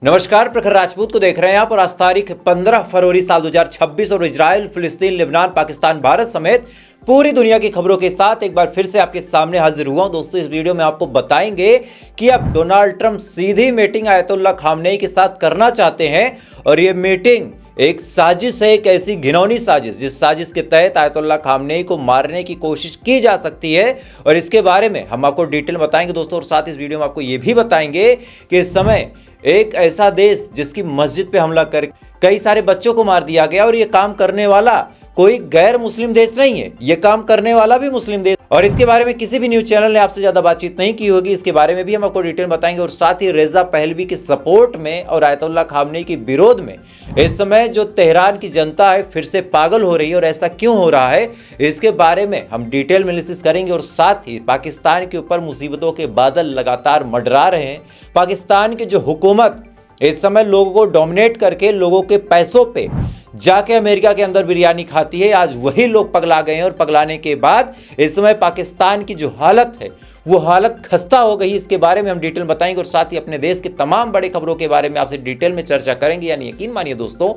नमस्कार, प्रखर राजपूत को देख रहे हैं आप और आज तारीख 15 फरवरी साल 2026 और इजराइल, फिलिस्तीन, लेबनान, पाकिस्तान, भारत समेत पूरी दुनिया की खबरों के साथ एक बार फिर से आपके सामने हाजिर हुआ हूं। दोस्तों, इस वीडियो में आपको बताएंगे कि अब डोनाल्ड ट्रंप सीधी मीटिंग आयतुल्लाह खामनेई के साथ करना चाहते हैं और ये मीटिंग एक साजिश है, एक ऐसी घिनौनी साजिश जिस साजिश के तहत आयतुल्लाह खामनेई को मारने की कोशिश की जा सकती है और इसके बारे में हम आपको डिटेल बताएंगे दोस्तों। और साथ इस वीडियो में आपको यह भी बताएंगे कि इस समय एक ऐसा देश जिसकी मस्जिद पे हमला कर कई सारे बच्चों को मार दिया गया और ये काम करने वाला कोई गैर मुस्लिम देश नहीं है, ये काम करने वाला भी मुस्लिम देश, और इसके बारे में किसी भी न्यूज चैनल ने आपसे ज्यादा बातचीत नहीं की होगी। इसके बारे में भी हम आपको डिटेल बताएंगे और साथ ही रेजा पहलवी के सपोर्ट में और आयतुल्लाह खामनेई के विरोध में इस समय जो तेहरान की जनता है फिर से पागल हो रही है और ऐसा क्यों हो रहा है, इसके बारे में हम डिटेल एनालिसिस करेंगे। और साथ ही पाकिस्तान के ऊपर मुसीबतों के बादल लगातार मंडरा रहे हैं। पाकिस्तान की जो हुकूमत इस समय लोगों को डोमिनेट करके लोगों के पैसों पे जाके अमेरिका के अंदर बिरयानी खाती है, आज वही लोग पगला गए हैं और पगलाने के बाद इस समय पाकिस्तान की जो हालत है वो हालत खस्ता हो गई। इसके बारे में हम डिटेल बताएंगे और साथ ही अपने देश की तमाम बड़ी खबरों के बारे में आपसे डिटेल में चर्चा करेंगे। यानी यकीन मानिए दोस्तों,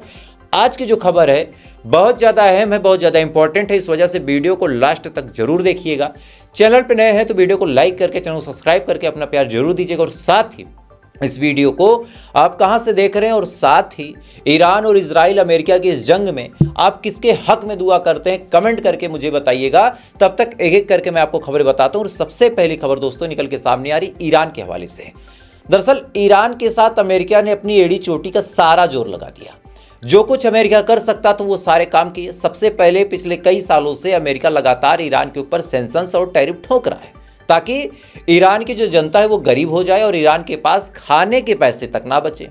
आज की जो खबर है बहुत ज़्यादा अहम है, बहुत ज़्यादा इंपॉर्टेंट है, इस वजह से वीडियो को लास्ट तक जरूर देखिएगा। चैनल पर नए हैं तो वीडियो को लाइक करके चैनल को सब्सक्राइब करके अपना प्यार जरूर दीजिएगा। और साथ ही इस वीडियो को आप कहां से देख रहे हैं और साथ ही ईरान और इजराइल अमेरिका की इस जंग में आप किसके हक में दुआ करते हैं, कमेंट करके मुझे बताइएगा। तब तक एक एक करके मैं आपको खबरें बताता हूं। और सबसे पहली खबर दोस्तों निकल के सामने आ रही ईरान के हवाले से। दरअसल ईरान के साथ अमेरिका ने अपनी एड़ी चोटी का सारा जोर लगा दिया। जो कुछ अमेरिका कर सकता तो वो सारे काम किए। सबसे पहले पिछले कई सालों से अमेरिका लगातार ईरान के ऊपर सैंक्शंस और टैरिफ ठोक रहा है ताकि ईरान की जो जनता है वो गरीब हो जाए और ईरान के पास खाने के पैसे तक ना बचे।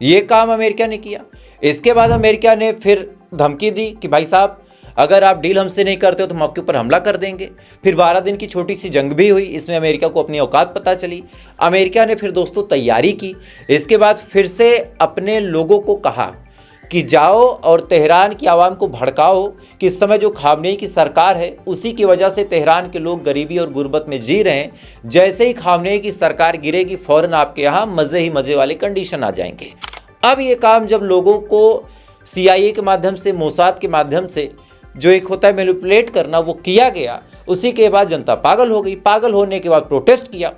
ये काम अमेरिका ने किया। इसके बाद अमेरिका ने फिर धमकी दी कि भाई साहब, अगर आप डील हमसे नहीं करते हो तो हम आपके ऊपर हमला कर देंगे। फिर 12 दिन की छोटी सी जंग भी हुई, इसमें अमेरिका को अपनी औकात पता चली। अमेरिका ने फिर दोस्तों तैयारी की। इसके बाद फिर से अपने लोगों को कहा कि जाओ और तेहरान की आवाम को भड़काओ कि इस समय जो खामनेई की सरकार है उसी की वजह से तेहरान के लोग गरीबी और गुर्बत में जी रहे हैं। जैसे ही खामनेई की सरकार गिरेगी फौरन आपके यहाँ मज़े ही मज़े वाले कंडीशन आ जाएंगे। अब ये काम जब लोगों को CIA के माध्यम से, मोसाद के माध्यम से जो एक होता है मैनिपुलेट करना, वो किया गया। उसी के बाद जनता पागल हो गई। पागल होने के बाद प्रोटेस्ट किया।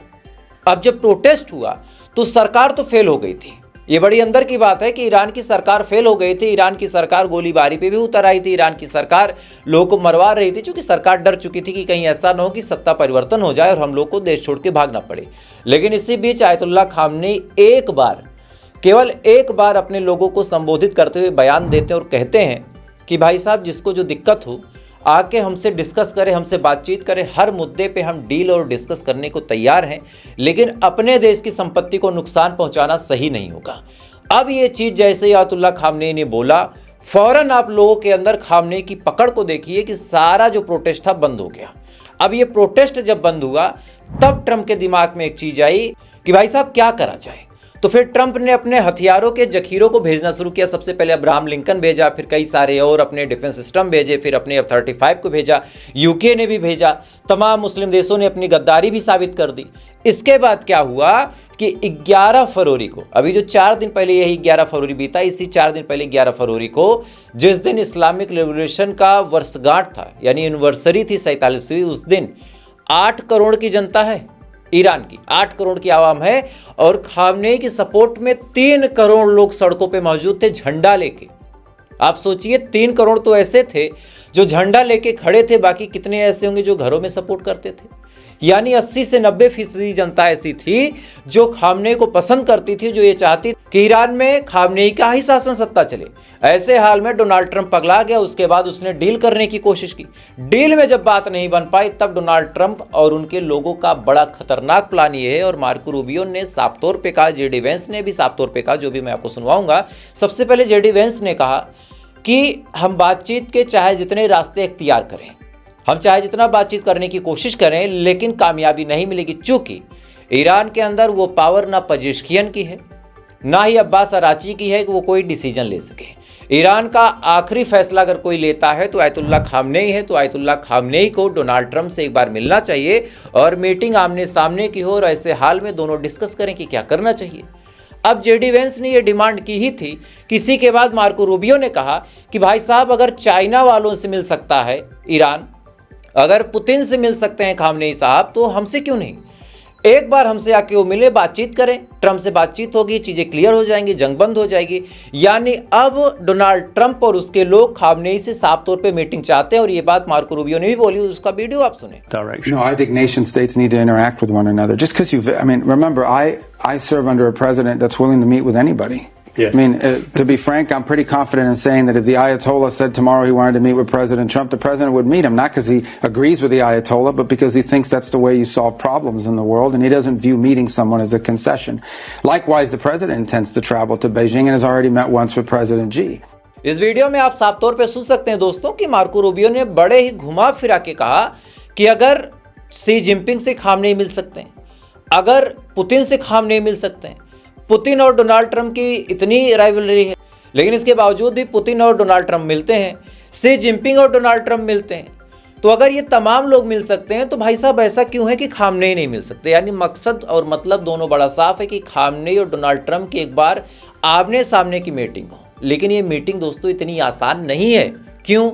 अब जब प्रोटेस्ट हुआ तो सरकार तो फेल हो गई थी। ये बड़ी अंदर की बात है कि ईरान की सरकार फेल हो गई थी। ईरान की सरकार गोलीबारी पे भी उतर आई थी। ईरान की सरकार लोगों को मरवा रही थी, क्योंकि सरकार डर चुकी थी कि कहीं ऐसा ना हो कि सत्ता परिवर्तन हो जाए और हम लोग को देश छोड़ के भागना पड़े। लेकिन इसी बीच आयतुल्लाह खामनेई एक बार, केवल एक बार अपने लोगों को संबोधित करते हुए बयान देते हैं और कहते हैं कि भाई साहब, जिसको जो दिक्कत हो आके हमसे डिस्कस करें, हमसे बातचीत करें। हर मुद्दे पे हम डील और डिस्कस करने को तैयार हैं, लेकिन अपने देश की संपत्ति को नुकसान पहुंचाना सही नहीं होगा। अब ये चीज़ जैसे ही आयतुल्लाह खामनेई ने बोला, फौरन आप लोगों के अंदर खामनेई की पकड़ को देखिए कि सारा जो प्रोटेस्ट था बंद हो गया। अब ये प्रोटेस्ट जब बंद हुआ तब ट्रंप के दिमाग में एक चीज़ आई कि भाई साहब क्या करा जाए। तो फिर ट्रंप ने अपने हथियारों के जखीरों को भेजना शुरू किया। सबसे पहले अब्राहम लिंकन भेजा, फिर कई सारे और अपने डिफेंस सिस्टम भेजे, फिर अपने F-35 को भेजा, UK ने भी भेजा। तमाम मुस्लिम देशों ने अपनी गद्दारी भी साबित कर दी। इसके बाद क्या हुआ कि 11 फरवरी को, अभी जो 4 दिन पहले यही 11 फरवरी बीता, इसी 4 दिन पहले 11 फरवरी को, जिस दिन इस्लामिक रिवोल्यूशन का वर्षगांठ था, यानी एनिवर्सरी थी 47वीं, उस दिन 8 करोड़ की जनता है ईरान की, 8 करोड़ की आवाम है और खामनेई की सपोर्ट में 3 करोड़ लोग सड़कों पे मौजूद थे झंडा लेके। आप सोचिए, 3 करोड़ तो ऐसे थे जो झंडा लेके खड़े थे, बाकी कितने ऐसे होंगे जो घरों में सपोर्ट करते थे। यानी 80 से 90% जनता ऐसी थी जो खामनेई को पसंद करती थी, जो ये चाहती कि ईरान में खामनेई का ही शासन सत्ता चले। ऐसे हाल में डोनाल्ड ट्रंप पगला गया। उसके बाद उसने डील करने की कोशिश की। डील में जब बात नहीं बन पाई तब डोनाल्ड ट्रंप और उनके लोगों का बड़ा खतरनाक प्लान ये है, और मार्को रूबियो ने साफ तौर पे कहा, JD वेंस ने भी साफ तौर पे कहा, जो भी मैं आपको सुनवाऊंगा। सबसे पहले JD वेंस ने कहा कि हम बातचीत के चाहे जितने रास्ते इख्तियार करें, हम चाहे जितना बातचीत करने की कोशिश करें, लेकिन कामयाबी नहीं मिलेगी, चूंकि ईरान के अंदर वो पावर ना पजेश्कियन की है, ना ही अब्बास अराची की है कि वो कोई डिसीजन ले सके। ईरान का आखिरी फैसला अगर कोई लेता है तो आयतुल्लाह खामनेई है। तो आयतुल्लाह खामनेई को डोनाल्ड ट्रंप से एक बार मिलना चाहिए और मीटिंग आमने सामने की हो, और ऐसे हाल में दोनों डिस्कस करें कि क्या करना चाहिए। अब जेडी वेंस ने यह डिमांड की ही थी। किसी के बाद मार्को रूबियो ने कहा कि भाई साहब, अगर चाइना वालों से मिल सकता है ईरान, अगर पुतिन से मिल सकते हैं खामनेई साहब, तो हमसे क्यों नहीं? एक बार हमसे आके वो मिले, बातचीत करें, ट्रंप से बातचीत होगी, चीजें क्लियर हो जाएंगी, जंग बंद हो जाएगी। यानी अब डोनाल्ड ट्रंप और उसके लोग खामनेई से साफ तौर पे मीटिंग चाहते हैं, और ये बात मार्को रूबियो ने भी बोली, उसका वीडियो आप सुने। No, I think nation states need to interact with one another. Just because remember, I serve under a president that's willing to meet with anybody. Yes. To be frank, I'm pretty confident in saying that if the Ayatollah said tomorrow he wanted to meet with President Trump, the president would meet him, not because he agrees with the Ayatollah, but because he thinks that's the way you solve problems in the world, and he doesn't view meeting someone as a concession. Likewise, the president intends to travel to Beijing and has already met once with President Xi. इस video में आप साफ तौर पे सुन सकते हैं दोस्तों कि मार्को रूबियो ने बड़े ही घुमा फिरा के कहा कि अगर शी जिनपिंग से खामनेई मिल सकते हैं, अगर पुतिन से खामनेई मिल सकते हैं, पुतिन और डोनाल्ड ट्रंप की इतनी राइवलरी है, लेकिन इसके बावजूद भी पुतिन और डोनाल्ड ट्रंप मिलते हैं, शी जिनपिंग और डोनाल्ड ट्रंप मिलते हैं, तो अगर ये तमाम लोग मिल सकते हैं तो भाई साहब ऐसा क्यों है कि खामनेई नहीं मिल सकते? यानी मकसद और मतलब दोनों बड़ा साफ है कि खामनेई और डोनाल्ड ट्रंप की एक बार आमने सामने की मीटिंग हो। लेकिन ये मीटिंग दोस्तों इतनी आसान नहीं है। क्यों?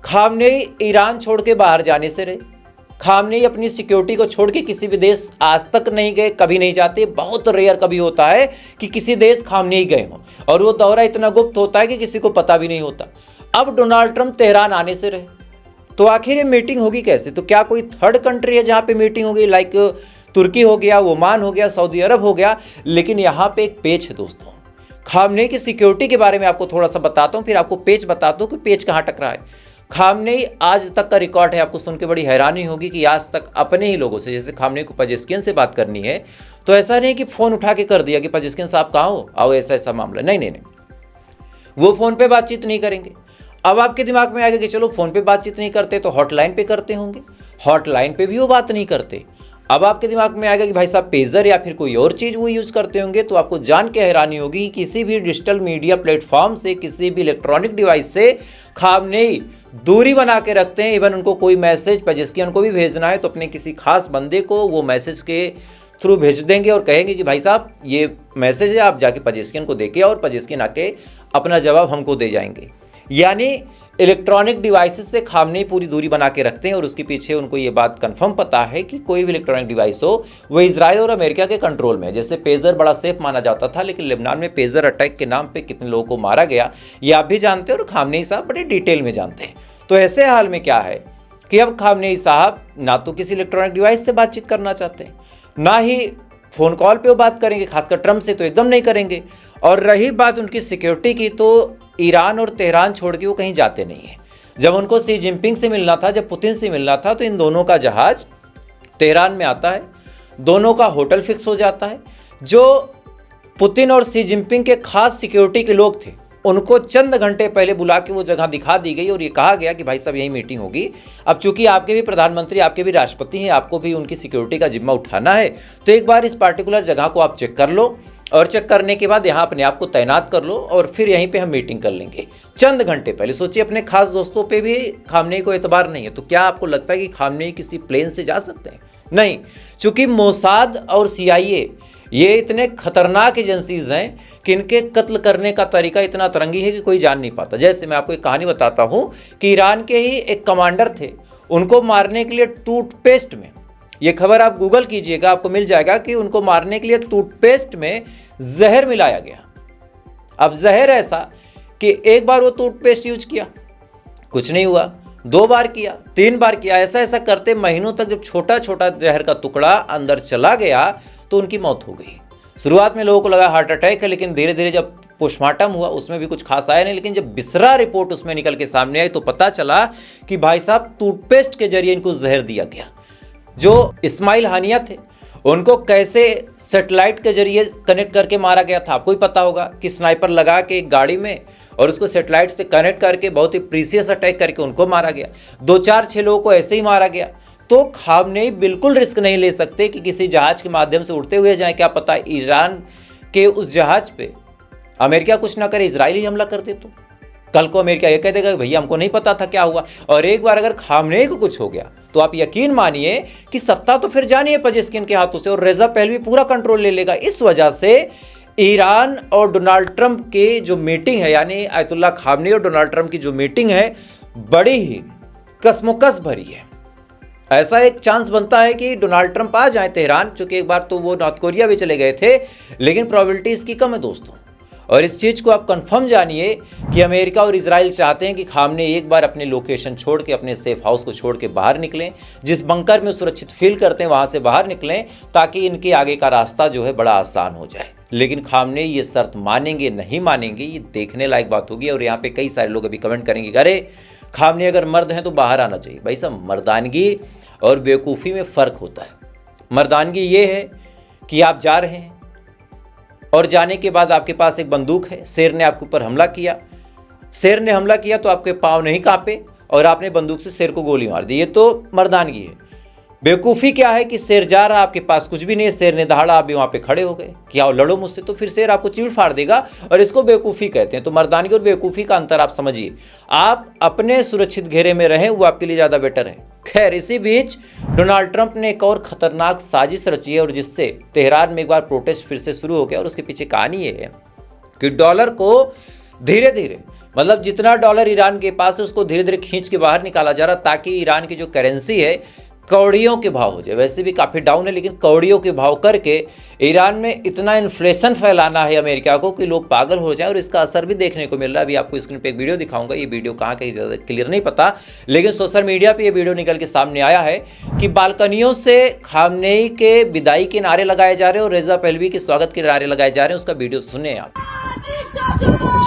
खामनेई ईरान छोड़ के बाहर जाने से रहे, खामनेई अपनी सिक्योरिटी को छोड़ के किसी भी देश आज तक नहीं गए, कभी नहीं जाते। बहुत रेयर कभी होता है कि किसी देश खामनेई गए हों, और वो दौरा इतना गुप्त होता है कि किसी को पता भी नहीं होता। अब डोनाल्ड ट्रंप तेहरान आने से रहे, तो आखिर ये मीटिंग होगी कैसे? तो क्या कोई थर्ड कंट्री है जहाँ पे मीटिंग होगी? लाइक तुर्की हो गया, ओमान हो गया, सऊदी अरब हो गया। लेकिन यहाँ पे एक पेच है दोस्तों। खामनेई की सिक्योरिटी के बारे में आपको थोड़ा सा बताता हूँ, फिर आपको पेच बताता हूँ कि पेच कहाँ टकरा है। खामनेई आज तक का रिकॉर्ड है, आपको सुन के बड़ी हैरानी होगी कि आज तक अपने ही लोगों से, जैसे खामनेई को पजेस्कियन से बात करनी है तो ऐसा नहीं कि फ़ोन उठा के कर दिया कि पजेस्कियन साहब कहाँ हो, आओ, ऐसा ऐसा मामला। नहीं नहीं नहीं, वो फ़ोन पे बातचीत नहीं करेंगे। अब आपके दिमाग में आएगा कि चलो फ़ोन पे बातचीत नहीं करते तो हॉटलाइन पे करते होंगे, हॉटलाइन पे भी वो बात नहीं करते। अब आपके दिमाग में आएगा कि भाई साहब पेजर या फिर कोई और चीज़ वो यूज़ करते होंगे, तो आपको जान के हैरानी होगी कि किसी भी डिजिटल मीडिया प्लेटफॉर्म से, किसी भी इलेक्ट्रॉनिक डिवाइस से खामनेई दूरी बना के रखते हैं। इवन उनको कोई मैसेज पजेस्कियन को भी भेजना है तो अपने किसी खास बंदे को वो मैसेज के थ्रू भेज देंगे और कहेंगे कि भाई साहब ये मैसेज है, आप जाके पजेस्कियन को देके और पजेस्कियन आके अपना जवाब हमको दे जाएंगे। यानी इलेक्ट्रॉनिक डिवाइसेस से खामनेई पूरी दूरी बना के रखते हैं, और उसके पीछे उनको ये बात कंफर्म पता है कि कोई भी इलेक्ट्रॉनिक डिवाइस हो वो इजराइल और अमेरिका के कंट्रोल में है। जैसे पेजर बड़ा सेफ माना जाता था, लेकिन लेबनान में पेजर अटैक के नाम पे कितने लोगों को मारा गया ये आप भी जानते हैं और खामनेई साहब बड़े डिटेल में जानते हैं। तो ऐसे हाल में क्या है कि अब खामनेई साहब ना तो किसी इलेक्ट्रॉनिक डिवाइस से बातचीत करना चाहते हैं, ना ही फ़ोन कॉल पे वो बात करेंगे, खासकर ट्रंप से तो एकदम नहीं करेंगे। और रही बात उनकी सिक्योरिटी की, तो ईरान और तेहरान छोड़ के वो कहीं जाते नहीं हैं। जब उनको शी जिनपिंग से मिलना था, जब पुतिन से मिलना था, तो इन दोनों का जहाज तेहरान में आता है, दोनों का होटल फिक्स हो जाता है। जो पुतिन और शी जिनपिंग के खास सिक्योरिटी के लोग थे उनको चंद घंटे पहले बुला के वो जगह दिखा दी गई और ये कहा गया कि भाई साहब यही मीटिंग होगी। अब चूंकि आपके भी प्रधानमंत्री, आपके भी राष्ट्रपति हैं, आपको भी उनकी सिक्योरिटी का जिम्मा उठाना है, तो एक बार इस पार्टिकुलर जगह को आप चेक कर लो, और चेक करने के बाद यहाँ अपने आप को तैनात कर लो, और फिर यहीं पे हम मीटिंग कर लेंगे। चंद घंटे पहले सोचिए, अपने खास दोस्तों पे भी खामनेई को एतबार नहीं है, तो क्या आपको लगता है कि खामनेई किसी प्लेन से जा सकते हैं? नहीं, चूंकि मोसाद और CIA ये इतने खतरनाक एजेंसीज हैं कि इनके कत्ल करने का तरीका इतना तरंगी है कि कोई जान नहीं पाता। जैसे मैं आपको एक कहानी बताता हूँ कि ईरान के ही एक कमांडर थे, उनको मारने के लिए टूथपेस्ट में, ये खबर आप गूगल कीजिएगा आपको मिल जाएगा कि उनको मारने के लिए टूथपेस्ट में जहर मिलाया गया। अब जहर ऐसा कि एक बार वो टूथपेस्ट यूज किया, कुछ नहीं हुआ, 2 बार किया, 3 बार किया, ऐसा ऐसा करते महीनों तक जब छोटा छोटा जहर का टुकड़ा अंदर चला गया तो उनकी मौत हो गई। शुरुआत में लोगों को लगा हार्ट अटैक है, लेकिन धीरे धीरे जब पोस्टमार्टम हुआ उसमें भी कुछ खास आया नहीं, लेकिन जब बिसरा रिपोर्ट उसमें निकल के सामने आई तो पता चला कि भाई साहब टूथपेस्ट के जरिए इनको जहर दिया गया। जो इस्माइल हानिया थे उनको कैसे सैटेलाइट के जरिए कनेक्ट करके मारा गया था, आपको ही पता होगा कि स्नाइपर लगा के एक गाड़ी में और उसको सैटेलाइट से कनेक्ट करके बहुत ही प्रीसियस अटैक करके उनको मारा गया। 2-4-6 लोगों को ऐसे ही मारा गया। तो खामनेई बिल्कुल रिस्क नहीं ले सकते कि किसी जहाज के माध्यम से उड़ते हुए जाएं, क्या पता ईरान के उस जहाज पे अमेरिका कुछ ना करे, इजराइल ही हमला कर दे कल को अमेरिका ये कह देगा कि भैया हमको नहीं पता था क्या हुआ। और एक बार अगर खामनेई को कुछ हो गया तो आप यकीन मानिए कि सत्ता तो फिर जानी है पजेश्किन के हाथों से, और रेजा पहलवी पूरा कंट्रोल ले लेगा। इस वजह से ईरान और डोनाल्ड ट्रंप की जो मीटिंग है, यानी आयतुल्ला खामनेई और डोनाल्ड ट्रंप की जो मीटिंग है, बड़ी ही कसमोकस भरी है। ऐसा एक चांस बनता है कि डोनाल्ड ट्रंप आ जाए तेहरान, चूंकि एक बार तो वो नॉर्थ कोरिया भी चले गए थे, लेकिन प्रोबेबिलिटी इसकी कम है दोस्तों। और इस चीज़ को आप कंफर्म जानिए कि अमेरिका और इजराइल चाहते हैं कि खामनेई एक बार अपनी लोकेशन छोड़ के, अपने सेफ हाउस को छोड़ के बाहर निकलें, जिस बंकर में सुरक्षित फील करते हैं वहाँ से बाहर निकलें, ताकि इनके आगे का रास्ता जो है बड़ा आसान हो जाए। लेकिन खामनेई ये शर्त मानेंगे नहीं मानेंगे, ये देखने लायक बात होगी। और यहाँ पे कई सारे लोग अभी कमेंट करेंगे, अरे खामनेई अगर मर्द हैं तो बाहर आना चाहिए। भाई साहब, मर्दानगी और बेवकूफ़ी में फ़र्क होता है। मर्दानगी ये है कि आप जा रहे हैं और जाने के बाद आपके पास एक बंदूक है, शेर ने आपके ऊपर हमला किया, शेर ने हमला किया तो आपके पाँव नहीं कांपे और आपने बंदूक से शेर को गोली मार दी, ये तो मर्दानगी है। बेवकूफ़ी क्या है कि शेर जा रहा, आपके पास कुछ भी नहीं है, शेर ने दहाड़ा, आप भी वहाँ पे खड़े हो गए कि आओ लड़ो मुझसे, तो फिर शेर आपको चीड़ फाड़ देगा, और इसको बेवकूफ़ी कहते हैं। तो मर्दानगी और बेवकूफ़ी का अंतर आप समझिए। आप अपने सुरक्षित घेरे में रहें, वो आपके लिए ज़्यादा बेटर है। खैर, इसी बीच डोनाल्ड ट्रंप ने एक और खतरनाक साजिश रची है, और जिससे तेहरान में एक बार प्रोटेस्ट फिर से शुरू हो गया। और उसके पीछे कहानी ये है कि डॉलर को धीरे धीरे, मतलब जितना डॉलर ईरान के पास है उसको धीरे धीरे खींच के बाहर निकाला जा रहा, ताकि ईरान की जो करेंसी है कौड़ियों के भाव हो जाए। वैसे भी काफ़ी डाउन है, लेकिन कौड़ियों के भाव करके ईरान में इतना इन्फ्लेशन फैलाना है अमेरिका को कि लोग पागल हो जाएं। और इसका असर भी देखने को मिल रहा है। अभी आपको स्क्रीन पे एक वीडियो दिखाऊंगा, ये वीडियो कहाँ का ज़्यादा क्लियर नहीं पता, लेकिन सोशल मीडिया पे ये वीडियो निकल के सामने आया है कि बालकनियों से खामनेई के विदाई के नारे लगाए जा रहे हैं और रेजा पहलवी के स्वागत के नारे लगाए जा रहे हैं। उसका वीडियो सुने आप।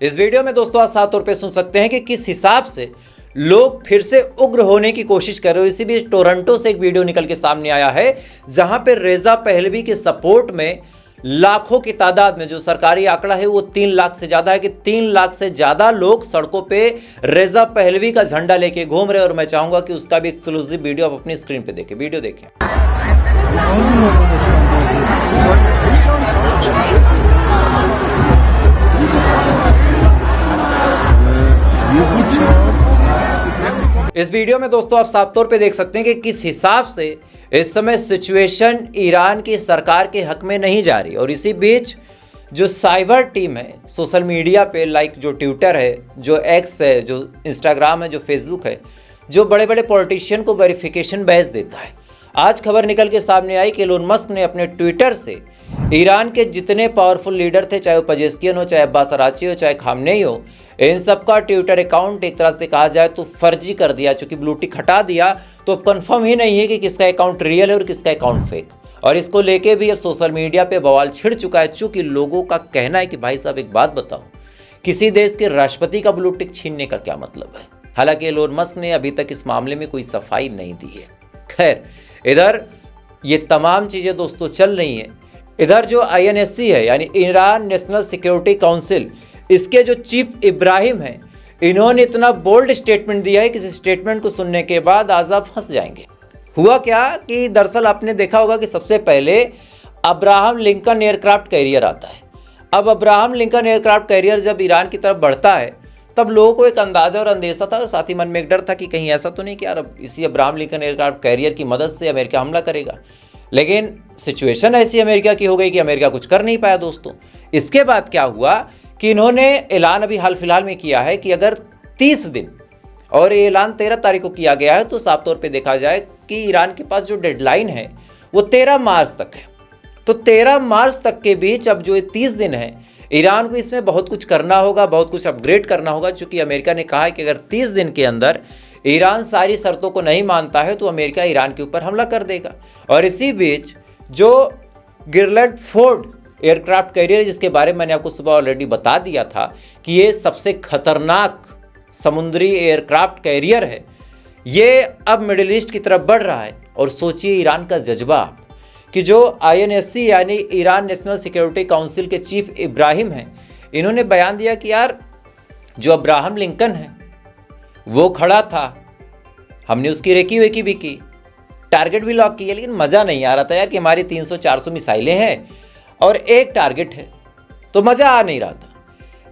इस वीडियो में दोस्तों आप साफ तौर पे सुन सकते हैं कि किस हिसाब से लोग फिर से उग्र होने की कोशिश कर रहे हो। इसी बीच टोरंटो से एक वीडियो निकल के सामने आया है, जहां पे रेजा पहलवी के सपोर्ट में लाखों की तादाद में, जो सरकारी आंकड़ा है वो 3 लाख से ज़्यादा है, कि 3 लाख से ज़्यादा लोग सड़कों पे रेजा पहलवी का झंडा लेके घूम रहे हैं। और मैं चाहूँगा कि उसका भी एक्सक्लूसिव वीडियो आप अपनी स्क्रीन पे देखें। वीडियो देखें। इस वीडियो में दोस्तों आप साफ तौर पे देख सकते हैं कि किस हिसाब से इस समय सिचुएशन ईरान की सरकार के हक में नहीं जा रही। और इसी बीच जो साइबर टीम है सोशल मीडिया पे, लाइक जो ट्विटर है, जो एक्स है, जो इंस्टाग्राम है, जो फेसबुक है, जो बड़े बड़े पॉलिटिशियन को वेरिफिकेशन बैच देता है। आज खबर निकल के सामने आई कि एलोन मस्क ने अपने ट्विटर से ईरान के जितने पावरफुल लीडर थे, चाहे वो पजेश्कियन हो, चाहे अब्बास अराची हो, चाहे खामनेई हो, इन सबका ट्विटर अकाउंट एक तरह से कहा जाए तो फर्जी कर दिया। चूंकि ब्लू टिक हटा दिया तो अब कंफर्म ही नहीं है कि किसका अकाउंट रियल है और किसका अकाउंट फेक। और इसको लेके भी अब सोशल मीडिया पे बवाल छिड़ चुका है। चूंकि लोगों का कहना है कि भाई साहब एक बात बताओ, किसी देश के राष्ट्रपति का ब्लू टिक छीनने का क्या मतलब है। हालांकि एलोन मस्क ने अभी तक इस मामले में कोई सफाई नहीं दी है। खैर, इधर ये तमाम चीज़ें दोस्तों चल रही हैं। इधर जो INSC है, यानी ईरान नेशनल सिक्योरिटी काउंसिल, इसके जो चीफ इब्राहिम हैं, इन्होंने इतना बोल्ड स्टेटमेंट दिया है कि इस स्टेटमेंट को सुनने के बाद आज आप फंस जाएंगे। हुआ क्या कि दरअसल आपने देखा होगा कि सबसे पहले अब्राहम लिंकन एयरक्राफ्ट कैरियर आता है। अब अब्राहम लिंकन एयरक्राफ्ट कैरियर जब ईरान की तरफ बढ़ता है, तब लोगों को एक अंदाजा और अंदेशा था, साथ ही मन में एक डर था कि कहीं ऐसा तो नहीं कि यार इसी अब्राहम लिंकन एयरक्राफ्ट कैरियर की मदद से अमेरिका हमला करेगा। लेकिन सिचुएशन ऐसी अमेरिका की हो गई कि अमेरिका कुछ कर नहीं पाया दोस्तों। इसके बाद क्या हुआ कि इन्होंने ऐलान अभी हाल फिलहाल में किया है कि अगर 30 दिन, और ये ऐलान 13 तारीख को किया गया है, तो साफ तौर पे देखा जाए कि ईरान के पास जो डेडलाइन है वो 13 मार्च तक है। तो 13 मार्च तक के बीच अब जो 30 दिन है, ईरान को इसमें बहुत कुछ करना होगा, बहुत कुछ अपग्रेड करना होगा। चूँकि अमेरिका ने कहा है कि अगर 30 दिन के अंदर ईरान सारी शर्तों को नहीं मानता है तो अमेरिका ईरान के ऊपर हमला कर देगा। और इसी बीच जो गिरलैंड फोर्ड एयरक्राफ्ट कैरियर, जिसके बारे में मैंने आपको सुबह ऑलरेडी बता दिया था कि ये सबसे खतरनाक समुद्री एयरक्राफ्ट कैरियर है, ये अब मिडिल ईस्ट की तरफ बढ़ रहा है। और सोचिए ईरान का जज्बा कि जो INSC यानी ईरान नेशनल सिक्योरिटी काउंसिल के चीफ इब्राहिम हैं, इन्होंने बयान दिया कि यार जो अब्राहम लिंकन है वो खड़ा था, हमने उसकी रेकी वेकी भी की, टारगेट भी लॉक किया, लेकिन मज़ा नहीं आ रहा था यार कि हमारी 300-400 मिसाइलें हैं और एक टारगेट है, तो मज़ा आ नहीं रहा था।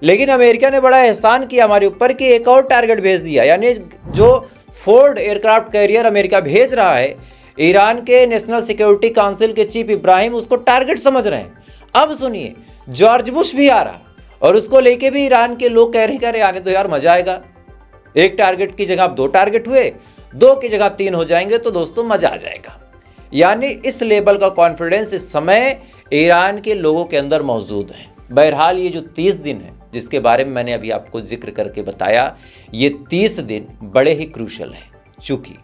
लेकिन अमेरिका ने बड़ा एहसान किया हमारे ऊपर कि एक और टारगेट भेज दिया, यानी जो फोर्ड एयरक्राफ्ट कैरियर अमेरिका भेज रहा है, ईरान के नेशनल सिक्योरिटी काउंसिल के चीफ इब्राहिम उसको टारगेट समझ रहे हैं। अब सुनिए, जॉर्ज बुश भी आ रहा और उसको लेके भी ईरान के लोग कह रहे हैं अरे आने तो यार मजा आएगा, एक टारगेट की जगह अब 2 टारगेट हुए, 2 की जगह 3 हो जाएंगे तो दोस्तों मजा आ जाएगा। यानी इस लेवल का कॉन्फिडेंस इस समय ईरान के लोगों के अंदर मौजूद है। बहरहाल ये जो 30 दिन है जिसके बारे में मैंने अभी आपको जिक्र करके बताया, ये 30 दिन बड़े ही क्रूशल हैं, चूँकि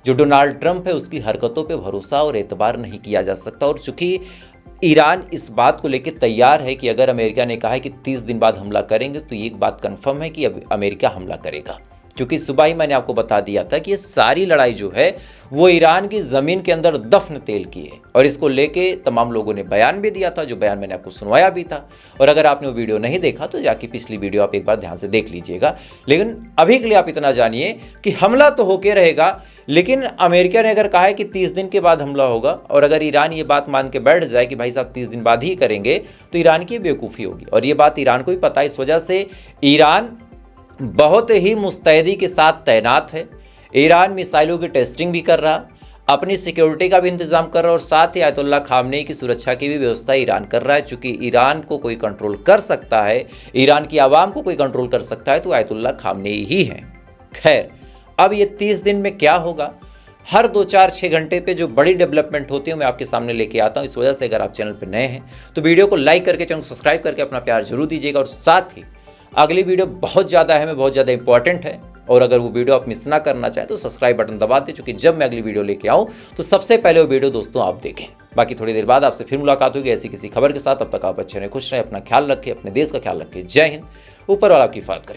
जो डोनाल्ड ट्रंप है उसकी हरकतों पे भरोसा और एतबार नहीं किया जा सकता। और चूँकि ईरान इस बात को लेकर तैयार है कि अगर अमेरिका ने कहा है कि 30 दिन बाद हमला करेंगे तो ये एक बात कंफर्म है कि अब अमेरिका हमला करेगा। क्योंकि सुबह ही मैंने आपको बता दिया था कि ये सारी लड़ाई जो है वो ईरान की ज़मीन के अंदर दफन तेल की है। और इसको लेके तमाम लोगों ने बयान भी दिया था, जो बयान मैंने आपको सुनवाया भी था। और अगर आपने वो वीडियो नहीं देखा तो जाके पिछली वीडियो आप एक बार ध्यान से देख लीजिएगा। लेकिन अभी के लिए आप इतना जानिए कि हमला तो होके रहेगा, लेकिन अमेरिका ने अगर कहा है कि 30 दिन के बाद हमला होगा और अगर ईरान ये बात मान के बैठ जाए कि भाई साहब 30 दिन बाद ही करेंगे, तो ईरान की बेवकूफ़ी होगी। और ये बात ईरान को भी पता है, इस वजह से ईरान बहुत ही मुस्तैदी के साथ तैनात है। ईरान मिसाइलों की टेस्टिंग भी कर रहा, अपनी सिक्योरिटी का भी इंतजाम कर रहा और साथ ही आयतुल्लाह खामनेई की सुरक्षा की भी व्यवस्था ईरान कर रहा है। चूँकि ईरान को कोई कंट्रोल कर सकता है, ईरान की आवाम को कोई कंट्रोल कर सकता है तो आयतुल्लाह खामनेई ही है। खैर, अब ये 30 दिन में क्या होगा, हर 2-4-6 घंटे पे जो बड़ी डेवलपमेंट होती है मैं आपके सामने लेके आता हूँ। इस वजह से अगर आप चैनल पर नए हैं तो वीडियो को लाइक करके, चैनल को सब्सक्राइब करके अपना प्यार जरूर दीजिएगा। और साथ ही अगली वीडियो बहुत ज़्यादा अहम है, बहुत ज़्यादा इंपॉर्टेंट है, और अगर वो वीडियो आप मिस ना करना चाहें तो सब्सक्राइब बटन दबा दें, क्योंकि जब मैं अगली वीडियो लेके आऊँ तो सबसे पहले वो वीडियो दोस्तों आप देखें। बाकी थोड़ी देर बाद आपसे फिर मुलाकात होगी ऐसी किसी खबर के साथ। तब तक आप अच्छे रहें, खुश रहें, अपना ख्याल रखें, अपने देश का ख्याल रखें। जय हिंद, ऊपर वाला आपकी हिफाजत करें।